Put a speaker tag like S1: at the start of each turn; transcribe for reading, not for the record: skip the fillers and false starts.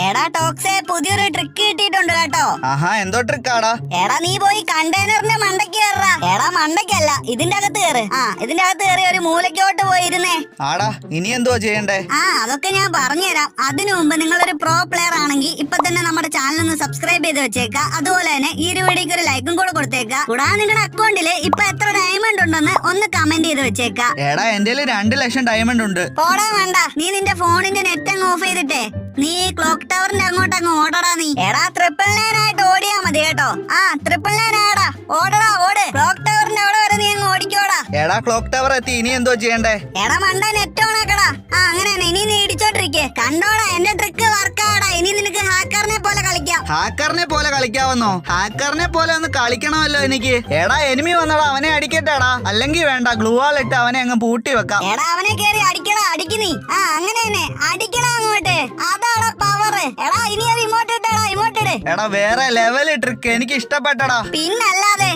S1: എടാ ടോക്സേ പുതിയൊരു ട്രിക്ക് കിട്ടിയിട്ടുണ്ട് കേട്ടോ.
S2: ആഹാ, എന്തോ ട്രിക്കാടാ?
S1: എടാ നീ പോയി കണ്ടെയ്നറിന്റെ മണ്ടയ്ക്ക് കയറാ. എടാ മണ്ടയ്ക്കല്ല, ഇതിന്റെ അകത്ത് കയറ്. ഇതിന്റെ അകത്ത് കയറി ഒരു മൂലയ്ക്കോട്ട് പോയി ഇരുന്നേ.
S2: ആടാ, ഇനി എന്തുവാ ചെയ്യണ്ടേ?
S1: അതൊക്കെ ഞാൻ പറഞ്ഞുതരാം. അതിനു മുമ്പ് നിങ്ങളൊരു പ്രോ പ്ലെയർ ആണെങ്കിൽ ഇപ്പൊ തന്നെ നമ്മുടെ ചാനൽ ഒന്ന് സബ്സ്ക്രൈബ് ചെയ്ത് വെച്ചേക്കാം. അതുപോലെ തന്നെ ഈ ഒരു വീഡിയോക്ക് ഒരു ലൈക്കും കൂടെ കൊടുത്തേക്കാം. കൂടാതെ നിങ്ങളുടെ അക്കൗണ്ടില് ഇപ്പൊ എത്ര ഡയമണ്ട് ഉണ്ടെന്ന് ഒന്ന് കമന്റ് ചെയ്ത് വെച്ചേക്കാം.
S2: എടാ, എന്റെ 2 ലക്ഷം ഡയമണ്ട് ഉണ്ട്.
S1: പോടാ വേണ്ട, നീ നിന്റെ ഫോണിന്റെ നെറ്റ് അങ്ങ് ഓഫ് ചെയ്തിട്ടേ നീ ക്ലോക്ക് ടവറിന്റെ അങ്ങോട്ടങ്ങ് ഓടടാ. നീ എടാ 999 ആയിട്ട് ഓടിയാ മതി കേട്ടോ. 999 ആടാ, ഓടടാ ഓട്. ക്ലോക്ക് ടവറിന്റെ അവിടെ വരെ നീ അങ്ങ് ഓടിക്കോടാ.
S2: എടാ, ക്ലോക്ക് ടവർ എത്തി, ഇനി എന്തോ ചെയ്യണ്ടേ?
S1: എടാ മണ്ട നെറ്റ് ഓൺ ആക്കടാ. അങ്ങനെ തന്നെ, ഇനി നീ ഇടിച്ചോണ്ടിരിക്കേ. കണ്ടോടാ എന്റെ ട്രിക്ക് വർക്കാടാ. ഇനി നിനക്ക് ഹാക്കറിനെ പോലെ കളിക്കാം.
S2: ഹാക്കറിനെ പോലെ കളിക്കാവന്നോ? ഹാക്കറിനെ പോലെ ഒന്ന് കളിക്കണമല്ലോ എനിക്ക്. എടാ, എനിമി വന്നടാ, അവനെ അടിക്കട്ടെടാ. അല്ലെങ്കിൽ വേണ്ട, ഗ്ലൂ വാൾ ഇട്ട് അവനെ അങ്ങ് പൂട്ടി വെക്കാം.
S1: എടാ അവനെ കേറി അടിക്കടാ, അടിക്ക് നീ. അങ്ങനെ തന്നെ അടിക്കടാ അങ്ങോട്ട്. അതാടാ പവർ. എടാ ഇനി അത് ഇങ്ങോട്ട് ഇട്ടടാ, ഇങ്ങോട്ട് ഇട്.
S2: എടാ, വേറെ ലെവല് ട്രിക്ക് എനിക്ക് ഇഷ്ടപ്പെട്ടടാ.
S1: പിന്നല്ലാതെ